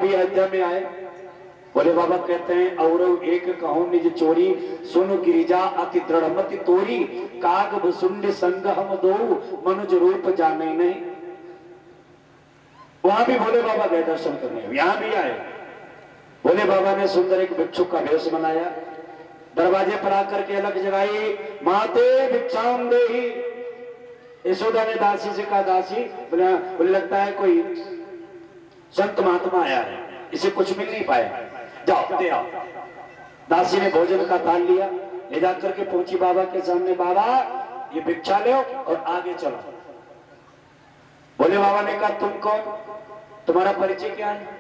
भी अयोध्या में आए। बोले बाबा कहते हैं और एक कहूं निज चोरी, सुन गिरिजा अति दृढ़मति तोरी, काग भुसुंड संग हम दो, मनुज रूप जाने नहीं। वहां भी भोले बाबा गए दर्शन करने, यहां भी आए। भोले बाबा ने सुंदर एक भिक्षुक का वेश बनाया, दरवाजे पर आकर के अलग जगाई, माते भिक्षाम देहि। यशोदा ने दासी से कहा, दासी बोले लगता है कोई संत महात्मा आया है, इसे कुछ मिल नहीं पाया, जाओ दे आओ। दासी ने भोजन का थाल लिया, ले जाकर के पहुंची बाबा के सामने, बाबा ये भिक्षा लो और आगे चलो। भोले बाबा ने कहा तुम कौन, तुम्हारा परिचय क्या है?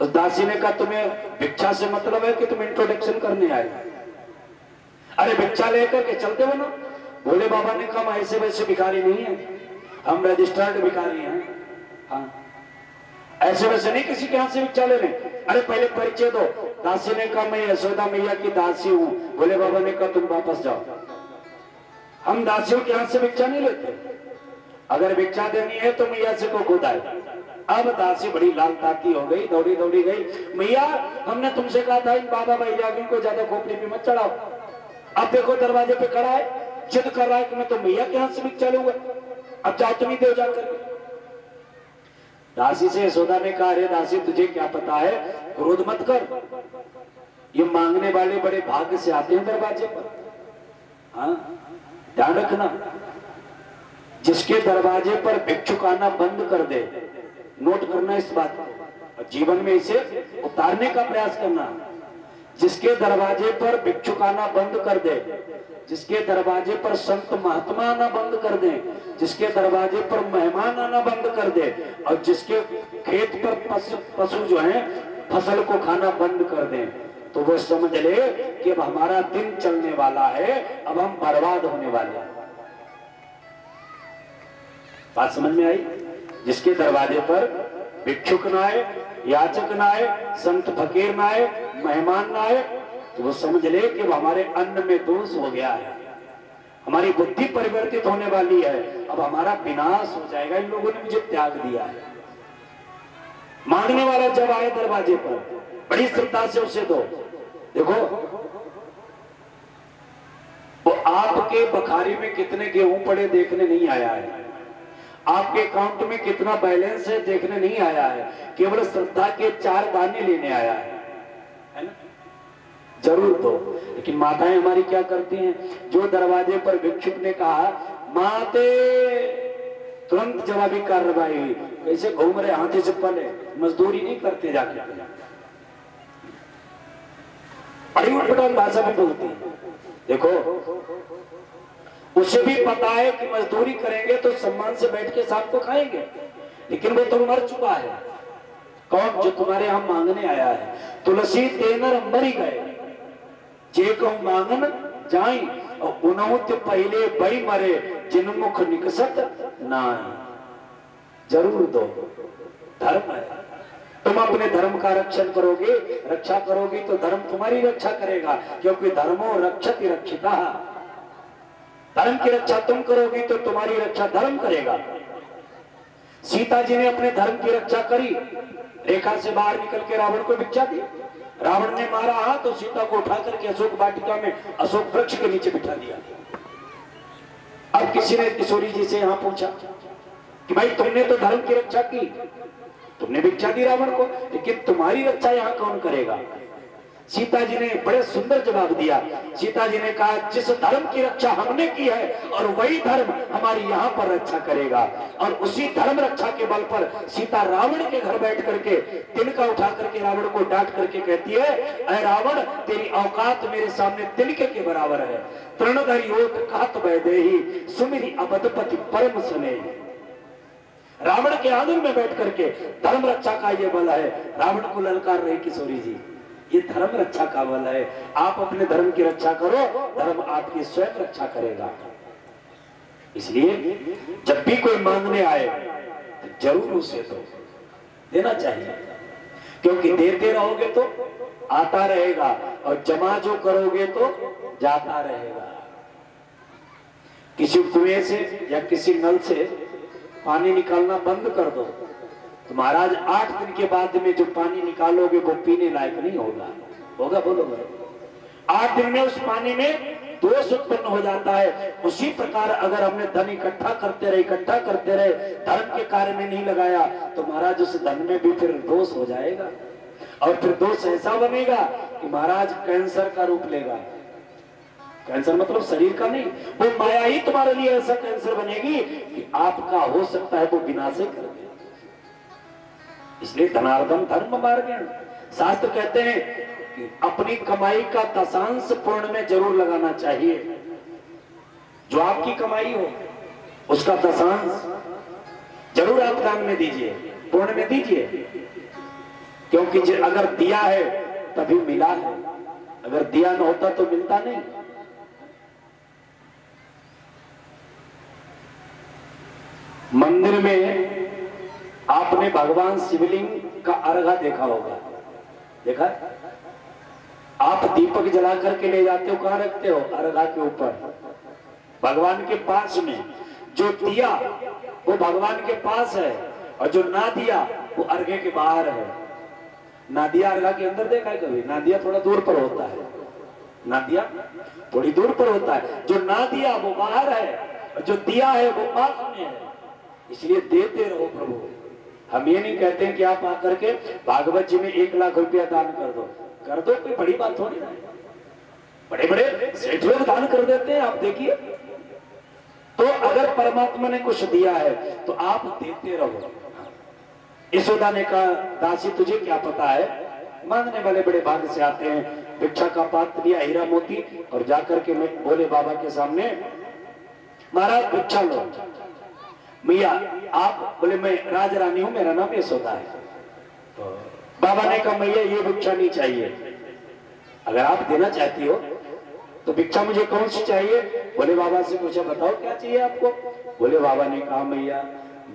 उस दासी ने कहा तुम्हें भिक्षा से मतलब है कि तुम इंट्रोडक्शन करने आए? अरे भिक्षा लेकर के चलते हो ना। भोले बाबा ने कहा ऐसे वैसे भिखारी नहीं है, हम रजिस्टर्ड भिखारी हैं। हाँ ऐसे वैसे नहीं किसी के हाथ से भिक्षा ले रहे। अरे पहले परिचय दो। दासी ने कहा मैं यशोदा मैया की दासी हूं। भोले बाबा ने कहा तुम वापस जाओ, हम दासियों के हाथ से भिक्षा नहीं लेते, अगर भिक्षा देनी है तो मैया से को खुद आए। अब दासी बड़ी लाल ताती हो गई, दौड़ी दौड़ी गई, मैया हमने तुमसे कहा था इन बाबा भैया को ज्यादा खोपड़ी पे मत चढ़ाओ। अब देखो दरवाजे पे खड़ा है, जिद कर रहा है कि मैं तो मैया के हाथ से भिक्षा लूंगा, अब जाओ तुम ही दो जाकर। दासी से यशोदा ने कहा, अरे दासी तुझे क्या पता है, क्रोध मत कर, ये मांगने वाले बड़े भाग्य से आते हैं दरवाजे पर। हाँ ध्यान रखना, जिसके दरवाजे पर भिक्षुक आना बंद कर दे, नोट करना इस बात को, जीवन में इसे उतारने का प्रयास करना। जिसके दरवाजे पर भिक्षुक आना बंद कर दे, जिसके दरवाजे पर संत महात्मा आना बंद कर दे, जिसके दरवाजे पर मेहमान आना बंद कर दे, और जिसके खेत पर पशु जो हैं फसल को खाना बंद कर दे, तो वो समझ ले कि अब हमारा दिन चलने वाला है, अब हम बर्बाद होने वाले हैं। बात समझ में आई? जिसके दरवाजे पर भिक्षुक ना आए, याचक ना आए, संत फकीर ना आए, मेहमान ना आए, तो वो समझ ले कि वो हमारे अन्न में दोष हो गया है, हमारी बुद्धि परिवर्तित होने वाली है, अब हमारा विनाश हो जाएगा, इन लोगों ने मुझे त्याग दिया है। मांगने वाला जब आए दरवाजे पर, बड़ी श्रद्धा से उसे दो। देखो वो आपके बखारी में कितने गेहूं पड़े देखने नहीं आया है, आपके अकाउंट में कितना बैलेंस है देखने नहीं आया है, केवल श्रद्धा के 4 दाने लेने आया है ना? जरूर दो। लेकिन माताएं हमारी क्या करती हैं, जो दरवाजे पर भिक्षुक ने कहा माते, तुरंत जवाबी कार्रवाई हुई, कैसे घूम रहे हाथी से पले, मजदूरी नहीं करते जाके, बड़ी उठपटांग भाषा में बोलती है। देखो उसे भी पता है कि मजदूरी करेंगे तो सम्मान से बैठ के साथ को खाएंगे, लेकिन वो तो मर चुका है। कौन? जो तुम्हारे यहां मांगने आया है। तुलसी तेनर मरी गए, जे कहूं मांगन जाई, और उनौत पहले बई मरे, जिनमुख निकसत नाई। जरूर दो, धर्म है। तुम अपने धर्म का रक्षण करोगे, रक्षा करोगी तो धर्म तुम्हारी रक्षा करेगा, क्योंकि धर्मो रक्षति रक्षिता। धर्म की रक्षा तुम करोगी तो तुम्हारी रक्षा धर्म करेगा। सीता जी ने अपने धर्म की रक्षा करी, रेखा से बाहर निकल के रावण को भिक्षा दी, रावण ने मारा हाथ तो सीता को उठा करके अशोक वाटिका में अशोक वृक्ष के नीचे बिठा दिया। अब किसी ने किशोरी जी से यहां पूछा कि भाई तुमने तो धर्म की रक्षा की, तुमने भिक्षा दी रावण को, लेकिन तुम्हारी रक्षा यहां कौन करेगा? सीता जी ने बड़े सुंदर जवाब दिया। सीता जी ने कहा जिस धर्म की रक्षा हमने की है और वही धर्म हमारी यहाँ पर रक्षा करेगा। और उसी धर्म रक्षा के बल पर सीता रावण के घर बैठ करके तिनका उठा करके रावण को डांट करके कहती है, अरे रावण तेरी औकात मेरे सामने तिनके के बराबर है। तृणधरी ओट कहत वैदेही, सुमिरी अबधपति परम स्नेही। रावण के आंगन में बैठ करके धर्म रक्षा का ये बल है। रावण को ललकार रही किशोरी जी, ये धर्म रक्षा का बल है। आप अपने धर्म की रक्षा करो, धर्म आपकी स्वयं रक्षा करेगा। इसलिए जब भी कोई मांगने आए तो जरूर उसे दो, देना चाहिए, क्योंकि देते रहोगे तो आता रहेगा और जमा जो करोगे तो जाता रहेगा। किसी कुएं से या किसी नल से पानी निकालना बंद कर दो, तो महाराज 8 दिन के बाद में जो पानी निकालोगे वो पीने लायक नहीं होगा। होगा? बोलो भाई। 8 दिन में उस पानी में दोष उत्पन्न हो जाता है। उसी प्रकार अगर हमने धन इकट्ठा करते रहे धर्म के कार्य में नहीं लगाया तो महाराज उस धन में भी फिर दोष हो जाएगा। और फिर दोष ऐसा बनेगा कि महाराज कैंसर का रूप लेगा। कैंसर मतलब शरीर का नहीं, वो माया ही तुम्हारे लिए ऐसा कैंसर बनेगी कि आपका हो सकता है वो विनाश कर दे। इसलिए धनार्दन धर्म मार्गेण, शास्त्र कहते हैं कि अपनी कमाई का दशांश पुण्य में जरूर लगाना चाहिए। जो आपकी कमाई हो उसका दशांश जरूर आप दान में दीजिए, पुण्य में दीजिए। क्योंकि अगर दिया है तभी मिला है, अगर दिया न होता तो मिलता नहीं। मंदिर में आपने भगवान शिवलिंग का अर्घा देखा होगा, देखा? आप दीपक जला करके ले जाते हो, कहां रखते हो? अर्घा के ऊपर, भगवान के पास में। जो दिया वो भगवान के पास है और जो ना दिया वो अर्घे के बाहर है। ना दिया अर्घा के अंदर देखा है कभी? ना दिया थोड़ा दूर पर होता है, ना दिया थोड़ी दूर पर होता है। जो ना दिया वो बाहर है और जो दिया है वो पास में है। इसलिए देते रहो प्रभु। हम ये नहीं कहते हैं कि आप आकर के भागवत जी में 1 लाख रुपया दान कर दो, कोई बड़ी बात थोड़ी ना। बड़े बड़े सेठ लोग दान कर देते हैं, आप देखिए। तो अगर परमात्मा ने कुछ दिया है तो आप देते रहो। यशोदा ने कहा, दासी तुझे क्या पता है? मांगने वाले बड़े भाग्य से आते हैं। भिक्षा का पात्र लिया, हीरा मोती, और जाकर के मैं बोले बाबा के सामने, महाराज भिक्षा लो। मैया आप? बोले मैं राज रानी हूं, मेरा नाम यशोदा है। तो बाबा ने कहा, मैया ये भिक्षा नहीं चाहिए, अगर आप देना चाहती हो तो भिक्षा मुझे कौन सी चाहिए? बोले बाबा से पूछा, बताओ क्या चाहिए आपको? बोले बाबा ने कहा, मैया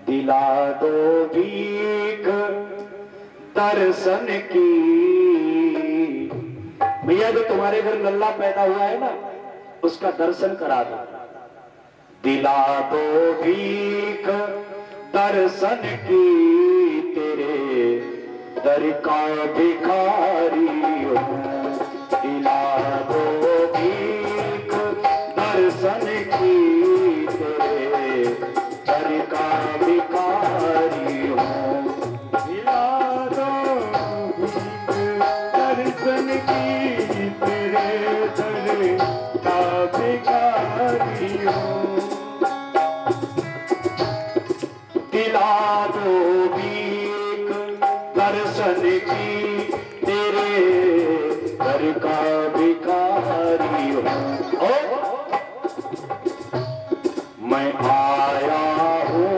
दिला दो भीख दर्शन की। मैया जो तुम्हारे घर लल्ला पैदा हुआ है ना, उसका दर्शन करा दो। दिला दो भीख दर्शन की, तेरे दर का भिखारी हूँ। दिला दो भीख दर्शन की, तेरे दर का भिखारी हूँ। दिला दो भीख दर्शन की, तेरे दर का भिखारी हूँ। दिला दो भीख दर्शन की, तेरे घर का भिखारी हूँ। मैं आया हूँ,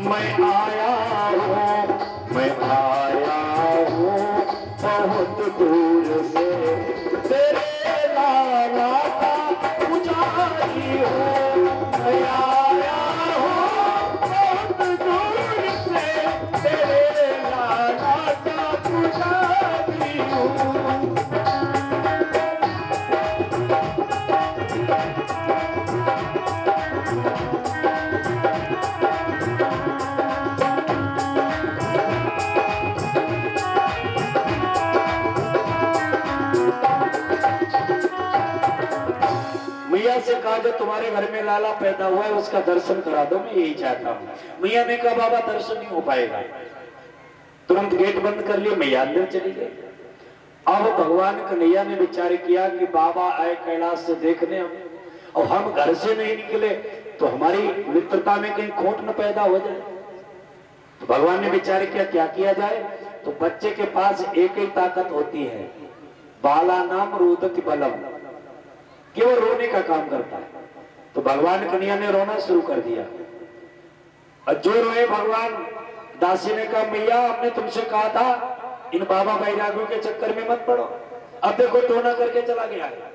मैं आया हूँ, मैं आया हूँ बहुत दूर से, तेरे लाला का पुजारी हूँ। मैं आया हूँ बहुत दूर से, तेरे लाला का पुजारी हूँ। मैया से कहा, जो तुम्हारे घर में लाला पैदा हुआ है उसका दर्शन करा दो, मैं यही चाहता हूँ। मैया ने कहा, बाबा दर्शन नहीं हो पाएगा। तुरंत गेट बंद कर लिए, मैया अंदर चली गई। अब भगवान कन्हैया ने विचार किया कि बाबा आए कैलाश से देखने और हम घर से नहीं निकले तो हमारी मित्रता में कहीं खोट न पैदा हो जाए। तो भगवान ने विचार किया क्या किया जाए। तो बच्चे के पास एक ही ताकत होती है, बाला नाम रुदति बलम, कि वो रोने का काम करता है। तो भगवान कन्हैया ने रोना शुरू कर दिया और जो रोए भगवान, दासी ने कहा, मैया हमने तुमसे कहा था इन बाबा बैरागियों के चक्कर में मत पड़ो। अब देखो टोना करके चला गया है,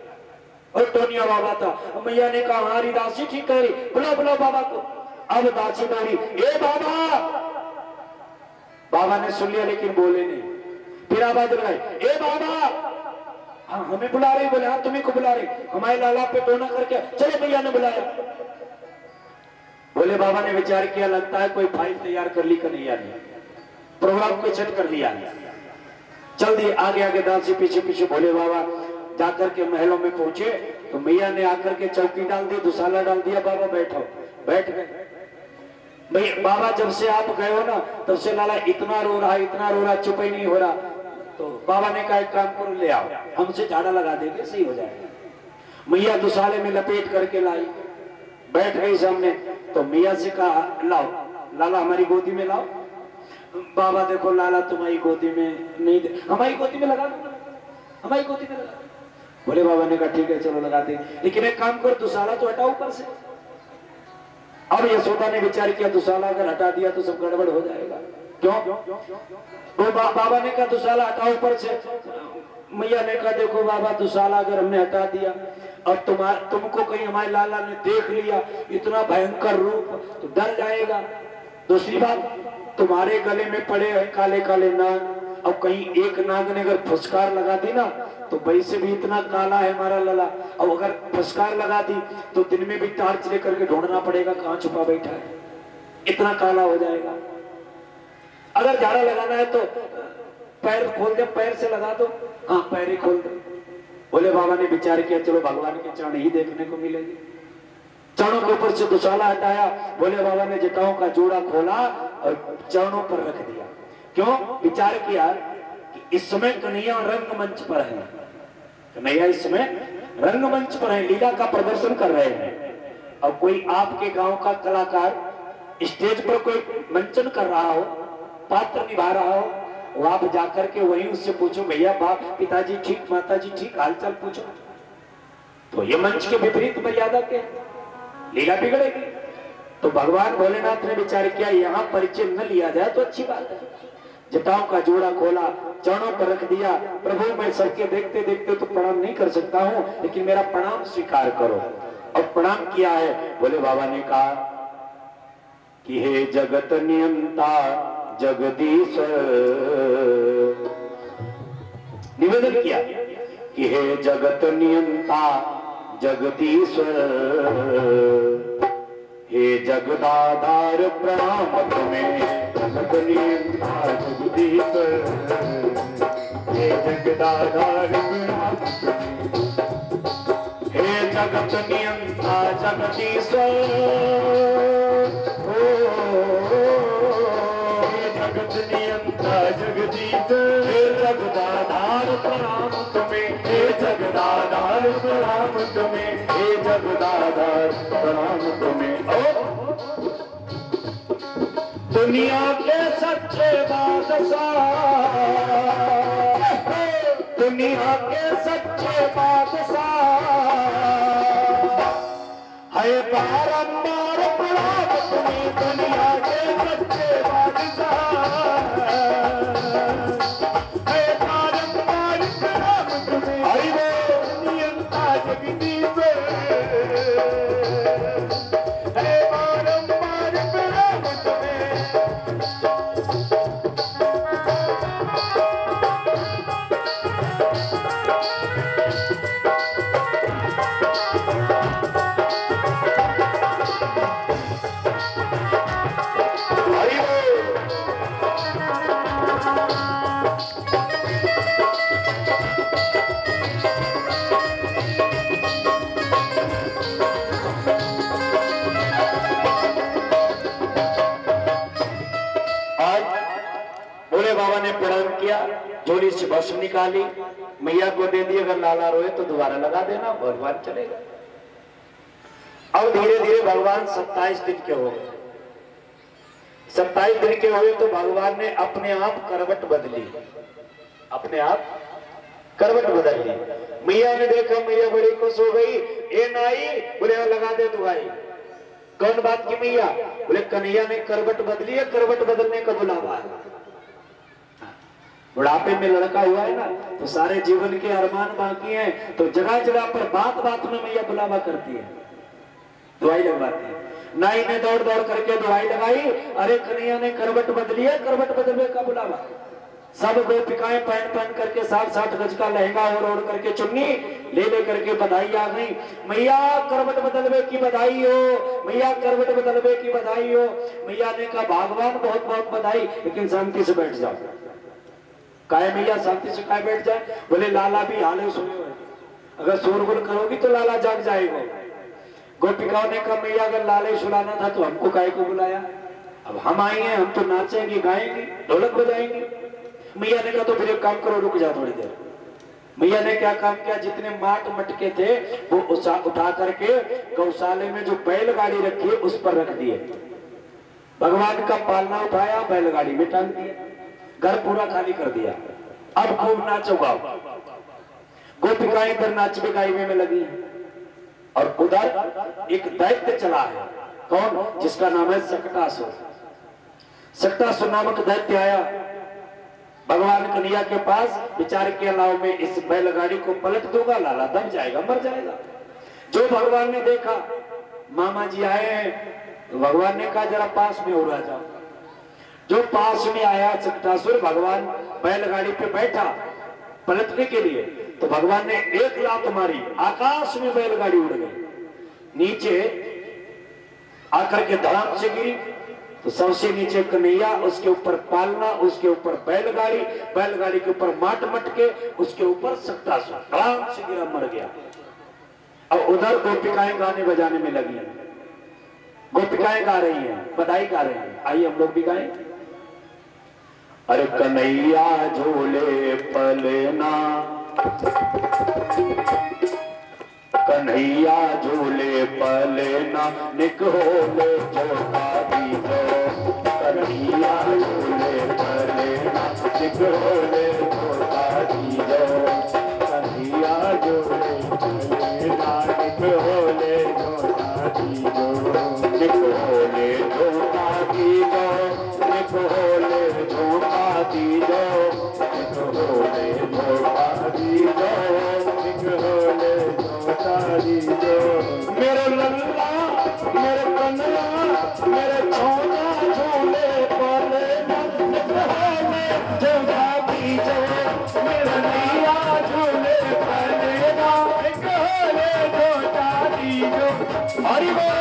और टोनिया बाबा था। मैया ने कहा, हमारी दासी ठीक कह रही, बुलाओ बुलाओ बाबा को। अब दासी बोली, ए बाबा। बाबा ने सुन लिया लेकिन बोले नहीं। फिर आवाज लगाई, ए बाबा। हाँ हमें बुला रही। बोले हाँ तुम्हें को बुला रही, हमारे लाला पे टोना करके। चलो भैया ने बुलाया। बोले बाबा ने विचार किया, लगता है कोई फाइल तैयार कर ली कन्हैया ने। प्रोग्राम को सेट कर लिया, चल दिए आगे आगे दासी पीछे पीछे भोले बाबा जाकर के महलों में पहुंचे तो मैया ने आकर के चौकी डाल दी, दुसाला डाल दिया, बाबा बैठो, बैठ गए। भाई बाबा जब से आप गए हो ना तब से लाला इतना रो रहा, चुप ही नहीं हो रहा। तो बाबा ने कहा एक काम करो, ले आओ, हमसे झाड़ा लगा देंगे, सही हो जाएगा। मैया दुसाले में लपेट करके लाई, बैठ गई सामने। तो मैया से कहा लाओ लाला हमारी गोदी में लाओ। बाबा देखो लाला तुम्हारी गोदी में नहीं, हमारी गोदी में लगा दो, हमारी गोदी में लगा। बोले बाबा ने कहा ठीक है चलो लगा दे, लेकिन एक काम करो दुसाला तो हटाओ ऊपर से। अब यशोदा ने विचार किया दुसाला अगर हटा दिया तो सब गड़बड़ हो जाएगा, क्यों? तो बाबा ने कहा दुसाला हटाओ ऊपर से। मैया ने कहा देखो बाबा दुसाला अगर हमने हटा दिया और तुमको कहीं हमारे लाला ने देख लिया इतना भयंकर रूप तो डर जाएगा। दूसरी बात तुम्हारे गले में पड़े हैं काले काले नाग, अब कहीं एक नाग ने अगर फुसकार लगा दी ना तो वैसे भी इतना काला है हमारा लला, अब अगर फुसकार लगा दी तो दिन में भी टार्च लेकर के ढूंढना पड़ेगा कहां छुपा बैठा है, इतना काला हो जाएगा। अगर झाड़ा लगाना है तो पैर खोल दे, पैर से लगा दो, हाँ पैर ही खोल दो। बोले बाबा ने विचार किया चलो भगवान के चरण ही देखने को मिलेंगे। चरणों के ऊपर से दुसाला हटाया, बोले बाबा ने जटाओं का जोड़ा खोला और चरणों पर रख दिया। क्यों? विचार किया कि इस समय कन्हैया रंगमंच पर है, कन्हैया इस समय रंगमंच पर है, लीला का प्रदर्शन कर रहे हैं। अब कोई आपके गांव का कलाकार स्टेज पर कोई मंचन कर रहा हो, पात्र निभा रहा हो, वो आप जाकर के वहीं उससे पूछो भैया बाप पिताजी ठीक, माताजी ठीक, हालचाल पूछो, तो ये मंच के विपरीत मर्यादा के लीला बिगड़ेगी। तो भगवान भोलेनाथ ने विचार किया यहाँ परिचय न लिया जाए तो अच्छी बात है। जटाओं का जोड़ा खोला, चरणों पर रख दिया, प्रभु मैं सबके देखते देखते तो प्रणाम नहीं कर सकता हूँ, लेकिन मेरा प्रणाम स्वीकार करो। अब प्रणाम किया है। भोले बाबा ने कहा कि हे जगत नियंता जगदीश्वर, निवेदन किया कि हे जगत नियंता जगदीश्वर, हे जगदाधार प्रणाम तुम्हें, जगत नियंता जगदीश्वर, हे जगदाधार प्रणाम तुम्हें, हे जगत नियंता जगदीश्वर, जगत नियंता जगदीश्वर, हे जगदाधार प्रणाम तुम्हें, हे जगदाधार प्रणाम तुम्हें, हे जगदाधार प्रणाम तुम्हें। दुनिया के सच्चे बादशाह, दुनिया के सच्चे बादशाह, है बारंबार प्रणाम तुम्हें, दुनिया के सच्चे बादशाह, है बारंबार प्रणाम तुम्हें, हरि बोल नियंता जगदीश्वर, है बारंबार प्रणाम तुम्हें। बाबा ने प्रणाम किया, झोली से भस्म निकाली, मैया को दे दी, अगर लाला रोए तो दोबारा लगा देना, भगवान चलेगा। अब धीरे धीरे भगवान 27 दिन के हो गए। 27 दिन के हुए तो भगवान ने अपने आप करवट बदली, अपने आप करवट बदल ली। मैया ने देखा, मैया बड़ी खुश हो गई, ए नाई बोले लगा दे दुआई। कौन बात की मैया? बोले कन्हैया ने करवट बदली है, करवट बदलने का बुलावा है। बुढ़ापे में लड़का हुआ है ना तो सारे जीवन के अरमान बाकी हैं, तो जगह जगह पर बात बात में मैया बुलावा करती है, दवाई लगवाती है। नाई ने दौड़ दौड़ करके दवाई लगाई, अरे कन्हैया ने करवट बदली है, करवट बदलने का बुलावा। सब गोपिकाएं पहन पहन करके 60-60 गज का लहंगा और ओढ़ करके चुन्नी ले ले करके बधाई आ गई। मैया करवट बदलवे की बधाई हो, मैया करवट बदलवे की बधाई हो। मैया ने कहा भगवान बहुत बहुत बधाई, लेकिन शांति से बैठ जाओ। काहे मैया शांति से काहे बैठ जाए? बोले लाला भी हाले सोए हुए, अगर शोरगुल करोगी तो लाला जाग जाएगा। गोपिकाओं ने कहा मैया अगर लाले सुलाना था तो हमको काहे को बुलाया? अब हम आए हैं, हम तो नाचेंगे गाएंगे ढोलक बजाएंगे। मैया ने कहा तो फिर एक काम करो, रुक जा थोड़ी देर। मैया ने क्या काम किया? जितने माट मटके थे वो उठा करके गौशाले में जो बैलगाड़ी रखी है उस पर रख दिए। भगवान का पालना उठाया, बैलगाड़ी में टांग दिया, घर पूरा खाली कर दिया। अब खूब नाचो गाओ। गोपिकाएं इधर नाचने गाइवे में लगी और उधर एक दैत्य चला है। कौन? जिसका नाम है सकटासुर। सकटासुर नामक दैत्य आया भगवान कन्हैया के पास, विचार के अलावा मैं इस बैलगाड़ी को पलट दूंगा, लाला दब जाएगा, मर जाएगा। जो भगवान ने देखा मामा जी आए हैं, तो भगवान ने कहा जरा पास में हो रहा जाओ। जो पास में आया सकटासुर, भगवान बैलगाड़ी पे बैठा पलटने के लिए, तो भगवान ने एक लात मारी, आकाश में बैलगाड़ी उड़ गई, नीचे आकर के धड़ाम से गिरी। तो सबसे नीचे कन्हैया, उसके ऊपर पालना, उसके ऊपर बैलगाड़ी, बैलगाड़ी के ऊपर माट मटके, उसके ऊपर सकटासुर धड़ाम से गिरा, मर गया। अब उधर गोपिकाएं गाने बजाने में लगी हैं, गोपिकाएं गा रही हैं, बधाई गा रही हैं। आइए हम लोग भी गाएं। अरे कन्हैया झूले पलना, कन्हैया झूले पलना, निक होले झोका दीजो। कन्हैया झूले पलना, निक होले झोका दीजो। कन्हैया झूले पलना, निक होले झोका दीजो। निक होले झोका दीजो, निक होले झोका दीजो। निक होले झोका दीजो, निक होले दीजो। मेरे लल्ला, मेरे कन्हैया, मेरे छोना झूले पलना, निक होले झोका दीजो। मेरे नैया झूले पलना, निक होले झोका दीजो। हरि बोल।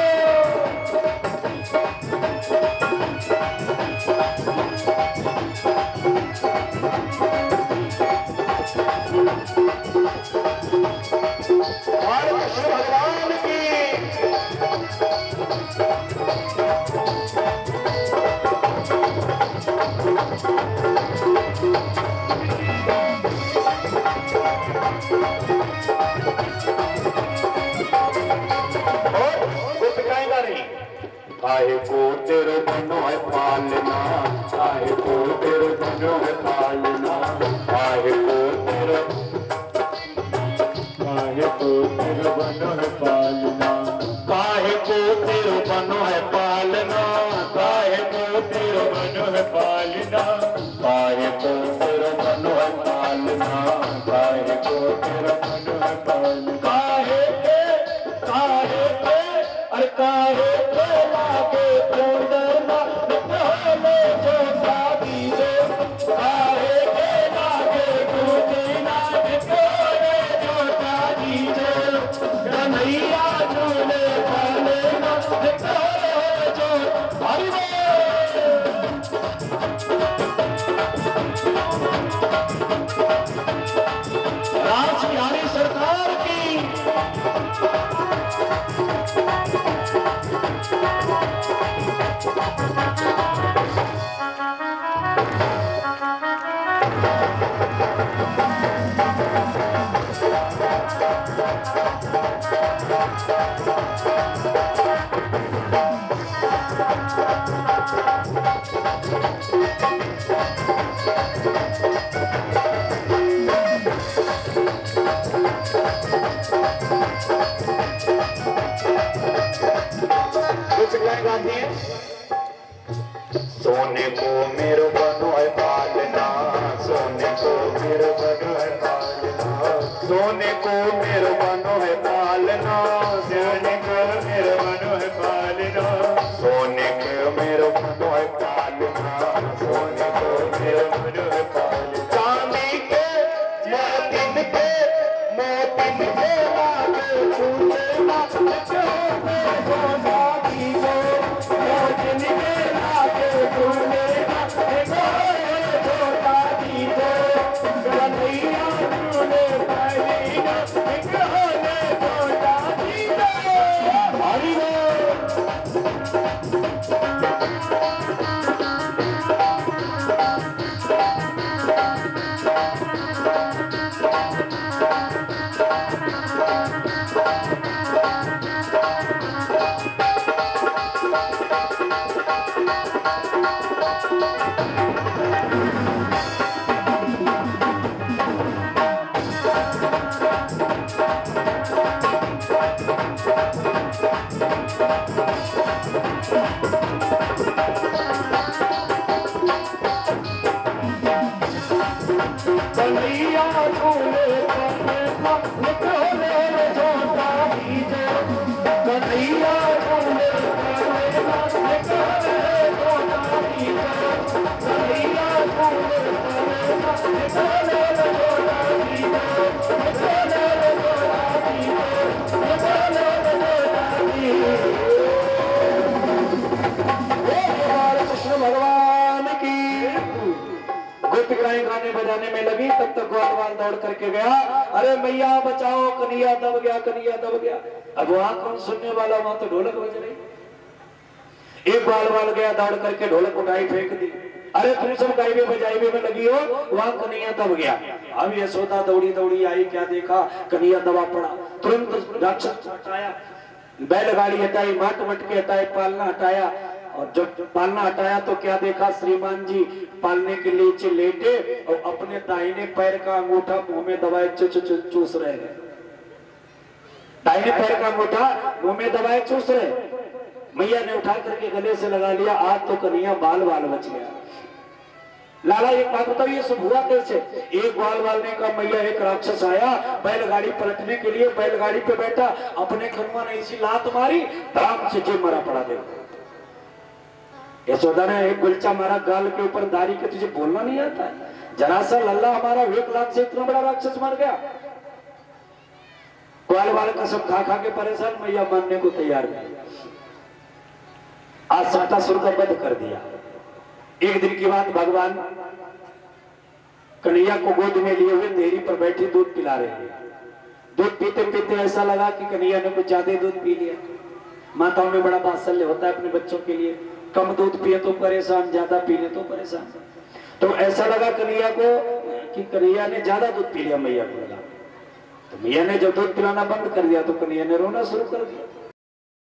भगवान की गोपिकाएं गा रही, काहे को तेरे बनो है पालना, काहे को तेरे बनो है पालना। काहे को तेरे, काहे को तेरे बनो है पालना। काहे को तेरे बनो है पालना, काहे को तेरे बनो है पालना। काहे को तेरे बनो है पालना, काहे को तेरे बनो है पालना। काहे के, अरे काहे के लागे कोंडरना, निक होले झोका दीजो। काहे के लागे कोंडरना, निक होले झोका दीजो। कन्हैया झूले पलना, निक होले झोका। हरि बोल। राज बिहारी सरकार की। सोने को मेरो बनो है पालना, सोने को मेरो बनो है पालना। सोने को मेरो बनो है पालना, सोने को मेरो बनो है पालना। सोने को मेरो बनो है पालना, सोने को मेरो बनो है पालना। कन्हैया झूले निकले जोता बीजे, कन्हैया झूले निकले जोता बीजे, कन्हैया झूले निकले जोता बीजे, निकले जोता बीजे, निकले जोता बीजे। कृष्ण भगवान की गोपिकाएं गाने बजाने में लगी, तब तक ग्वालवाल दौड़ करके गया, अरे मैया बचाओ, कन्हैया दब गया, कन्हैया दब गया। अब वहां कौन सुनने वाला, वहां तो ढोलक बज रही। एक ग्वालवाल गया, दौड़ करके ढोलक उठाई फेंक दी, अरे तुम सब गायबे बजाइबे में लगी हो, वहां कन्हैया दब गया। अब यशोदा दौड़ी दौड़ी आई, क्या देखा, कन्हैया दबा पड़ा। तुरंत राक्षस हटाया, बैलगाड़ी हटाई, माट मटके हटाए, पालना हटाया, और जब पालना हटाया तो क्या देखा, श्रीमान जी पालने के नीचे लेटे और अपने दाहिने पैर का अंगूठा मुंह में दबाए चूस रहे हैं। दाहिने पैर का अंगूठा मुंह में दबाए चूस रहे। मैया ने उठा करके गले से लगा लिया, आज तो कन्हैया बाल बाल बच गया। लाला एक बात बताओ, ये सब हुआ कैसे? एक ग्वालवाल ने कहा, मैया एक राक्षस आया बैलगाड़ी पलटने के लिए, बैलगाड़ी पे बैठा, अपने खनुआ ने ऐसी लात मारी, धड़ाम से जे मरा पड़ा। देखो यशोदा ने एक गुलचा मारा गाल के ऊपर, दाढ़ी के, तुझे बोलना नहीं आता है? जरा सा लल्ला हमारा 1 लाख से इतना बड़ा राक्षस मर गया। ग्वालवाल का सब खा खा के परेशान, मैया मानने को तैयार नहीं। आज सत्तासुर का वध कर दिया। एक दिन की बात, भगवान कन्हैया को गोद में लिए हुए देहरी पर बैठी दूध पिला रहे हैं। दूध पीते पीते ऐसा लगा कि कन्हैया ने कुछ ज्यादा दूध पी लिया। माताओं में बड़ा वात्सल्य होता है अपने बच्चों के लिए, कम दूध पिए तो परेशान, ज्यादा पी ले तो परेशान। तो ऐसा लगा कन्हैया को कि कन्हैया ने ज्यादा दूध पी लिया, मैया को लगा। तो मैया ने जब दूध पिलाना बंद कर दिया तो कन्हैया ने रोना शुरू कर दिया।